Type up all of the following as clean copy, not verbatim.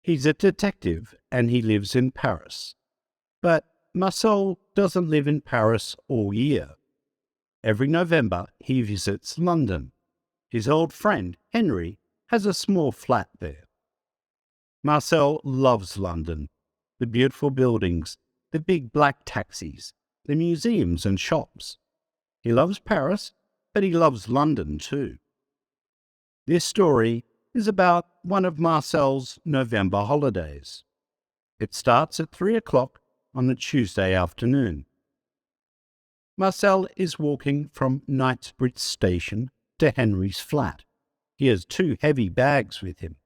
He's a detective and he lives in Paris. But Marcel doesn't live in Paris all year. Every November he visits London. His old friend, Henry, has a small flat there. Marcel loves London. The beautiful buildings, the big black taxis, the museums and shops. He loves Paris, but he loves London too. This story is about one of Marcel's November holidays. It starts at 3 o'clock on a Tuesday afternoon. Marcel is walking from Knightsbridge Station to Henry's flat. He has 2 heavy bags with him.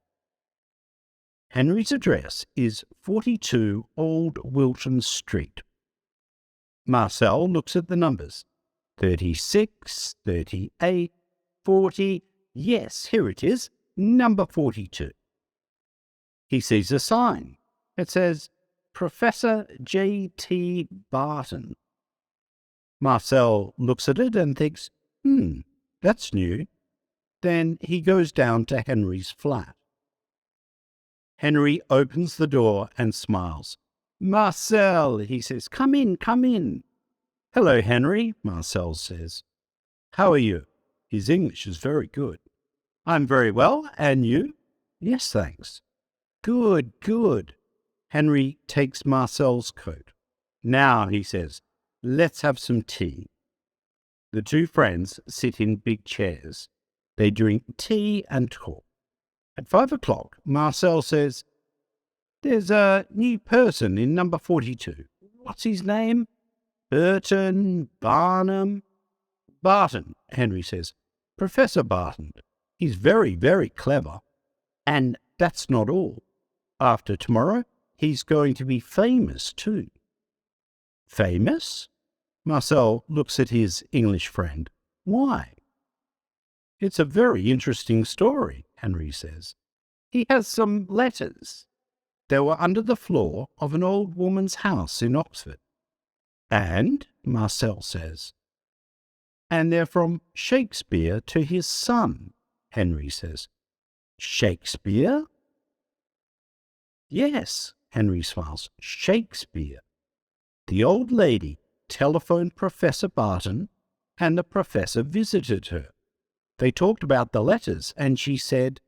Henry's address is 42 Old Wilton Street. Marcel looks at the numbers. 36, 38, 40. Yes, here it is, number 42. He sees a sign. It says, Professor J.T. Barton. Marcel looks at it and thinks, that's new. Then he goes down to Henry's flat. Henry opens the door and smiles. Marcel, he says, come in, come in. Hello, Henry, Marcel says. How are you? His English is very good. I'm very well, and you? Yes, thanks. Good, good. Henry takes Marcel's coat. Now, he says, let's have some tea. The 2 friends sit in big chairs. They drink tea and talk. At 5 o'clock, Marcel says, there's a new person in number 42. What's his name? Burton, Barnum? Barton, Henry says. Professor Barton. He's very, very clever. And that's not all. After tomorrow, he's going to be famous too. Famous? Marcel looks at his English friend. Why? It's a very interesting story, Henry says. He has some letters. They were under the floor of an old woman's house in Oxford. And, Marcel says, and they're from Shakespeare to his son, Henry says. Shakespeare? Yes, Henry smiles. Shakespeare. The old lady telephoned Professor Barton, and the professor visited her. They talked about the letters, and she said,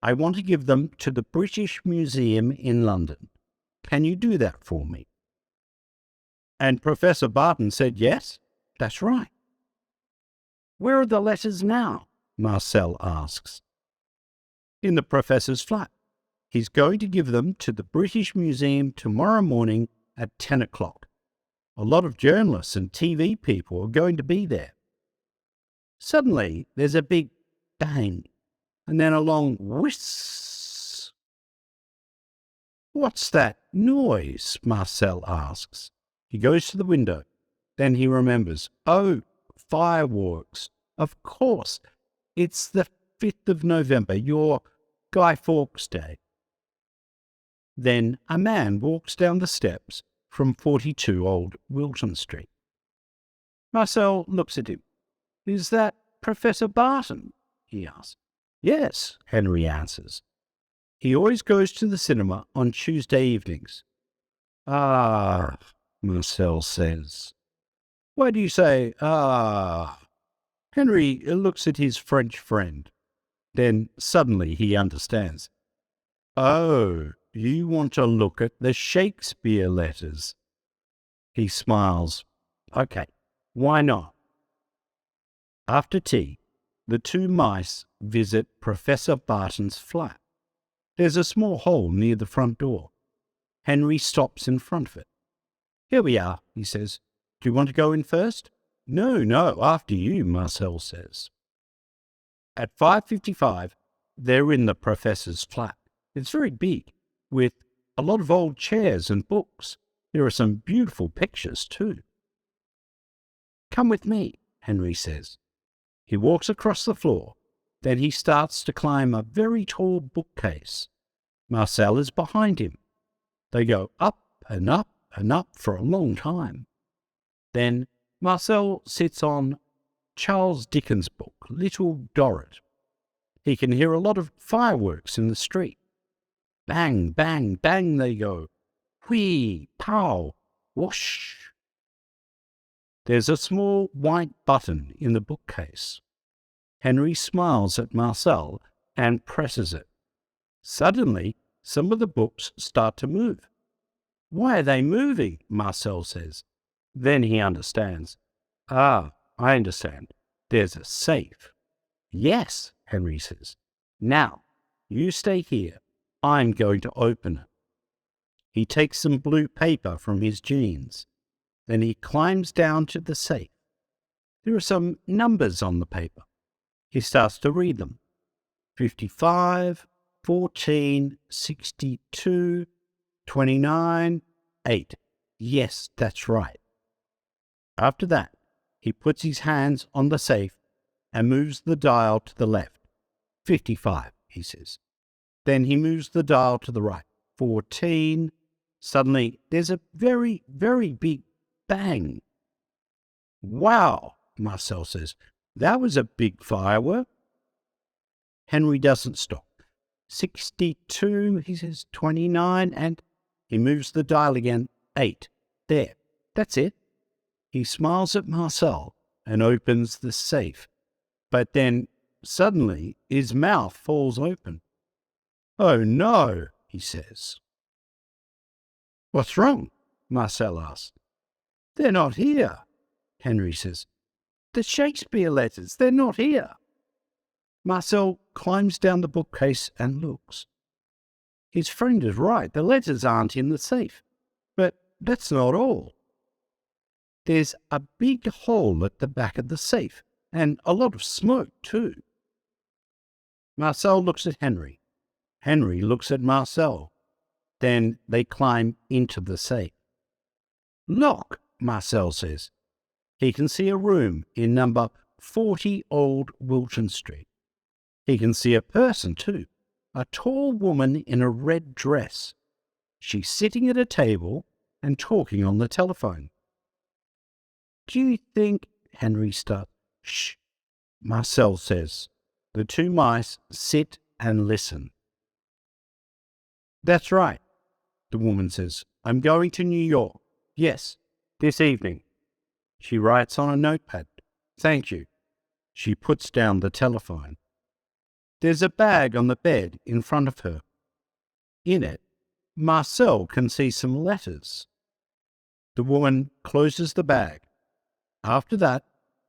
I want to give them to the British Museum in London. Can you do that for me? And Professor Barton said, yes, that's right. Where are the letters now? Marcel asks. In the professor's flat. He's going to give them to the British Museum tomorrow morning at 10 o'clock. A lot of journalists and TV people are going to be there. Suddenly, there's a big bang, and then a long whiss. What's that noise? Marcel asks. He goes to the window. Then he remembers. Oh, fireworks. Of course. It's the 5th of November, your Guy Fawkes Day. Then a man walks down the steps from 42 Old Wilton Street. Marcel looks at him. Is that Professor Barton? He asks. Yes, Henry answers. He always goes to the cinema on Tuesday evenings. Ah, Marcel says. Why do you say, ah? Henry looks at his French friend. Then suddenly he understands. Oh, you want to look at the Shakespeare letters? He smiles. Okay, why not? After tea, the 2 mice visit Professor Barton's flat. There's a small hole near the front door. Henry stops in front of it. Here we are, he says. Do you want to go in first? No, after you, Marcel says. At 5:55, they're in the professor's flat. It's very big, with a lot of old chairs and books. There are some beautiful pictures, too. Come with me, Henry says. He walks across the floor. Then he starts to climb a very tall bookcase. Marcel is behind him. They go up and up and up for a long time. Then Marcel sits on Charles Dickens' book, Little Dorrit. He can hear a lot of fireworks in the street. Bang, bang, bang they go. Whee, pow, whoosh. There's a small white button in the bookcase. Henry smiles at Marcel and presses it. Suddenly, some of the books start to move. Why are they moving? Marcel says. Then he understands. Ah, I understand. There's a safe. Yes, Henry says. Now, you stay here. I'm going to open it. He takes some blue paper from his jeans. Then he climbs down to the safe. There are some numbers on the paper. He starts to read them. 55, 14, 62, 29, 8. Yes, that's right. After that, he puts his hands on the safe and moves the dial to the left. 55, he says. Then he moves the dial to the right. 14. Suddenly, there's a very, very big bang. Wow, Marcel says. That was a big firework. Henry doesn't stop. 62, he says, 29, and he moves the dial again. 8. There. That's it. He smiles at Marcel and opens the safe. But then, suddenly, his mouth falls open. Oh, no, he says. What's wrong? Marcel asks. They're not here, Henry says. The Shakespeare letters, they're not here. Marcel climbs down the bookcase and looks. His friend is right, the letters aren't in the safe. But that's not all. There's a big hole at the back of the safe, and a lot of smoke, too. Marcel looks at Henry. Henry looks at Marcel. Then they climb into the safe. Look, Marcel says. He can see a room in number 40 Old Wilton Street. He can see a person, too, a tall woman in a red dress. She's sitting at a table and talking on the telephone. Do you think, Henry starts? Shh, Marcel says. The two mice sit and listen. That's right, the woman says. I'm going to New York. Yes, this evening. She writes on a notepad. Thank you. She puts down the telephone. There's a bag on the bed in front of her. In it, Marcel can see some letters. The woman closes the bag. After that,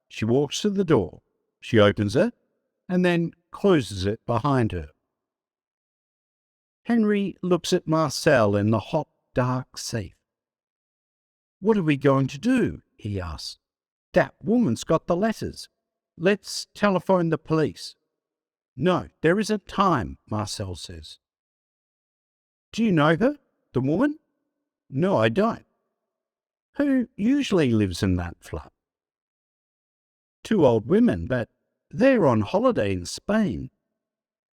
she walks to the door. She opens it and then closes it behind her. Henry looks at Marcel in the hot, dark safe. What are we going to do? He asks. That woman's got the letters. Let's telephone the police. No, there isn't time, Marcel says. Do you know her, the woman? No, I don't. Who usually lives in that flat? 2 old women, but they're on holiday in Spain.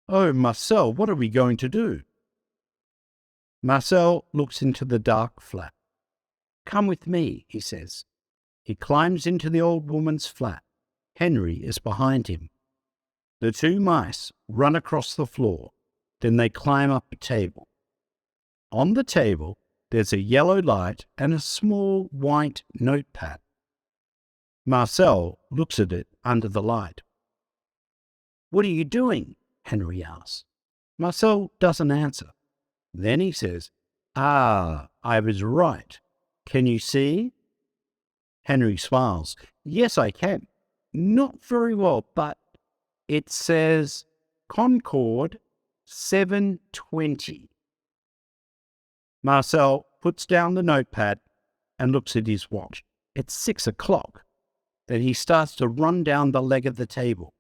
Oh, Marcel, what are we going to do? Marcel looks into the dark flat. Come with me, he says. He climbs into the old woman's flat. Henry is behind him. The 2 mice run across the floor. Then they climb up a table. On the table, there's a yellow light and a small white notepad. Marcel looks at it under the light. What are you doing? Henry asks. Marcel doesn't answer. Then he says, I was right. Can you see? Henry smiles. Yes, I can. Not very well, but it says Concord 7:20. Marcel puts down the notepad and looks at his watch. It's 6 o'clock. Then he starts to run down the leg of the table.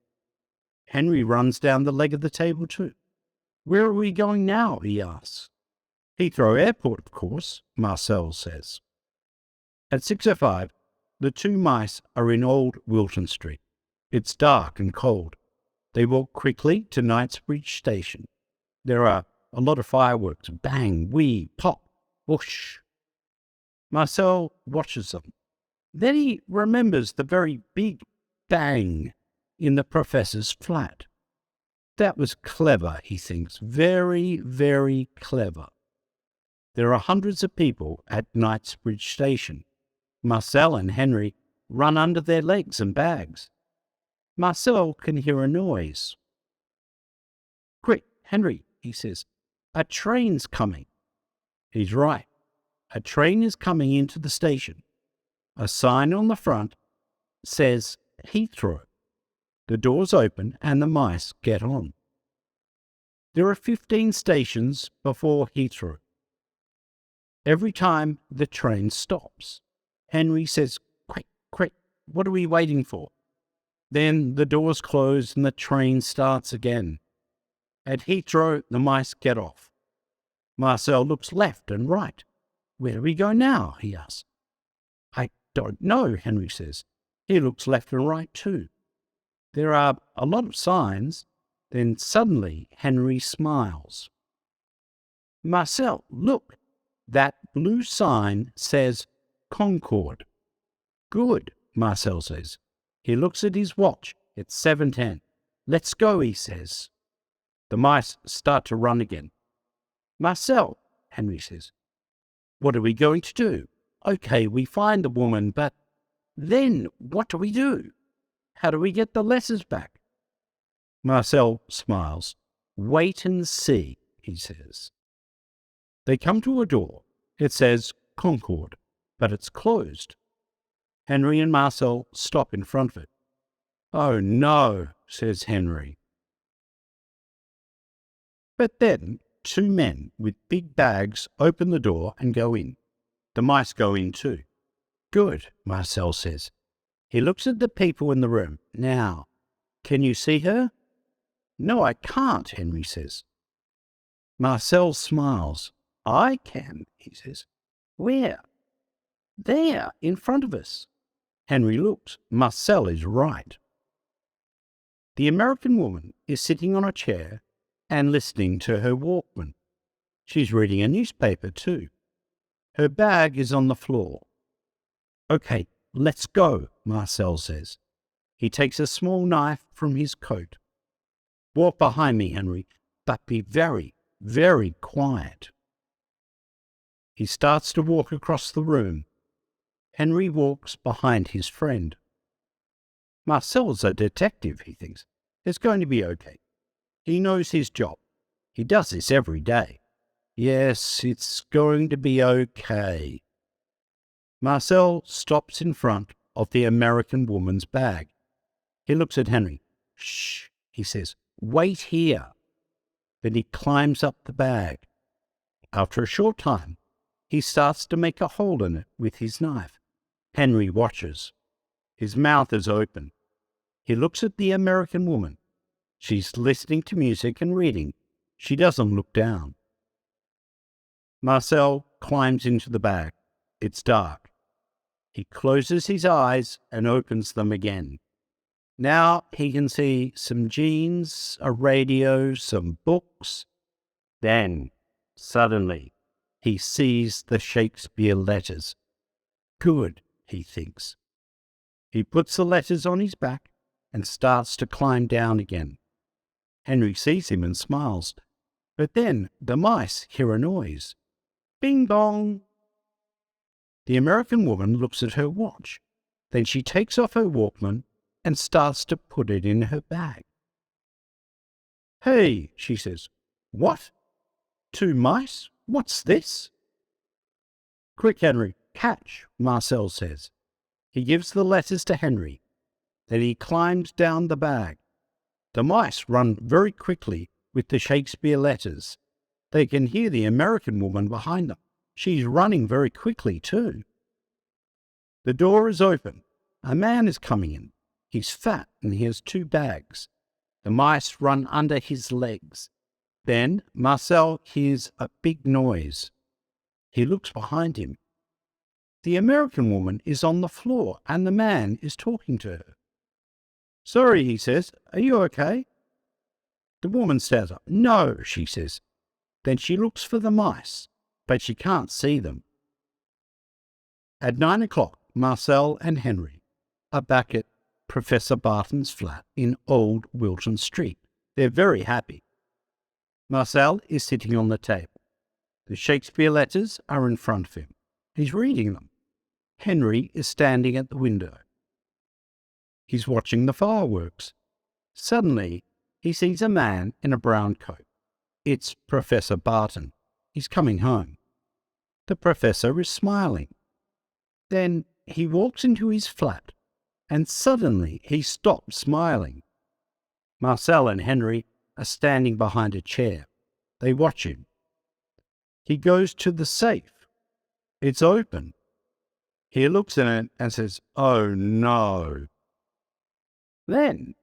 Henry runs down the leg of the table too. Where are we going now? He asks. Heathrow Airport, of course, Marcel says. At 6:05, the 2 mice are in Old Wilton Street. It's dark and cold. They walk quickly to Knightsbridge Station. There are a lot of fireworks. Bang, wee, pop, whoosh. Marcel watches them. Then he remembers the very big bang in the professor's flat. That was clever, he thinks. Very, very clever. There are hundreds of people at Knightsbridge Station. Marcel and Henry run under their legs and bags. Marcel can hear a noise. "Quick, Henry," he says. "A train's coming." He's right. A train is coming into the station. A sign on the front says Heathrow. The doors open and the mice get on. There are 15 stations before Heathrow. Every time the train stops, Henry says, "Quick, quick, what are we waiting for?" Then the doors close and the train starts again. At Heathrow, the mice get off. Marcel looks left and right. "Where do we go now?" he asks. "I don't know," Henry says. He looks left and right too. There are a lot of signs. Then suddenly Henry smiles. "Marcel, look, that blue sign says Concord." "Good," Marcel says. He looks at his watch. It's 7:10. "Let's go," he says. The mice start to run again. "Marcel," Henry says, "what are we going to do? Okay, we find the woman, but then what do we do? How do we get the letters back?" Marcel smiles. "Wait and see," he says. They come to a door. It says Concord, but it's closed. Henry and Marcel stop in front of it. "Oh no," says Henry. But then 2 men with big bags open the door and go in. The mice go in too. "Good," Marcel says. He looks at the people in the room. "Now, can you see her?" "No, I can't," Henry says. Marcel smiles. "I can," he says. "Where?" "There, in front of us." Henry looks. Marcel is right. The American woman is sitting on a chair and listening to her Walkman. She's reading a newspaper too. Her bag is on the floor. "Okay, let's go," Marcel says. He takes a small knife from his coat. "Walk behind me, Henry, but be very, very quiet." He starts to walk across the room. Henry walks behind his friend. Marcel's a detective, he thinks. It's going to be okay. He knows his job. He does this every day. Yes, it's going to be okay. Marcel stops in front of the American woman's bag. He looks at Henry. "Shh," he says. "Wait here." Then he climbs up the bag. After a short time, he starts to make a hole in it with his knife. Henry watches. His mouth is open. He looks at the American woman. She's listening to music and reading. She doesn't look down. Marcel climbs into the bag. It's dark. He closes his eyes and opens them again. Now he can see some jeans, a radio, some books. Then, suddenly, he sees the Shakespeare letters. Good, he thinks. He puts the letters on his back and starts to climb down again. Henry sees him and smiles. But then the mice hear a noise. Bing bong! The American woman looks at her watch. Then she takes off her Walkman and starts to put it in her bag. "Hey," she says. "What? 2 mice? What's this?" "Quick, Henry, catch," Marcel says. He gives the letters to Henry. Then he climbs down the bag. The mice run very quickly with the Shakespeare letters. They can hear the American woman behind them. She's running very quickly too. The door is open. A man is coming in. He's fat and he has 2 bags. The mice run under his legs. Then Marcel hears a big noise. He looks behind him. The American woman is on the floor and the man is talking to her. "Sorry," he says. "Are you okay?" The woman stands up. "No," she says. Then she looks for the mice, but she can't see them. At 9 o'clock, Marcel and Henry are back at Professor Barton's flat in Old Wilton Street. They're very happy. Marcel is sitting on the table. The Shakespeare letters are in front of him. He's reading them. Henry is standing at the window. He's watching the fireworks. Suddenly, he sees a man in a brown coat. It's Professor Barton. He's coming home. The professor is smiling. Then he walks into his flat, and suddenly he stops smiling. Marcel and Henry are standing behind a chair. They watch him. He goes to the safe. It's open. He looks in it and says, "Oh no." Then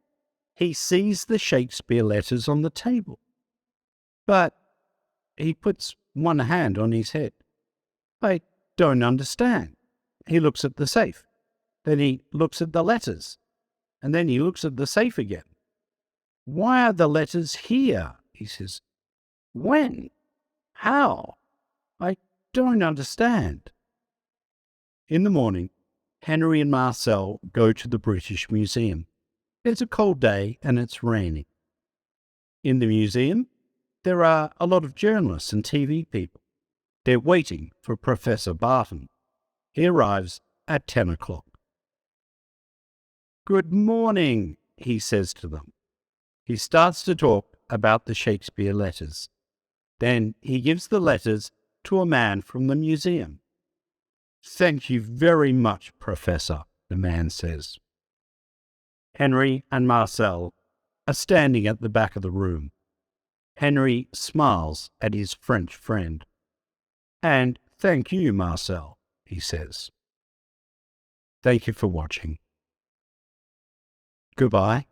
he sees the Shakespeare letters on the table. But he puts one hand on his head. "I don't understand." He looks at the safe. Then he looks at the letters. And then he looks at the safe again. "Why are the letters here?" he says. "When? How? I don't understand." In the morning, Henry and Marcel go to the British Museum. It's a cold day and it's raining. In the museum, there are a lot of journalists and TV people. They're waiting for Professor Barton. He arrives at 10 o'clock. "Good morning," he says to them. He starts to talk about the Shakespeare letters. Then he gives the letters to a man from the museum. "Thank you very much, Professor," the man says. Henry and Marcel are standing at the back of the room. Henry smiles at his French friend. "And thank you, Marcel," he says. Thank you for watching. Goodbye.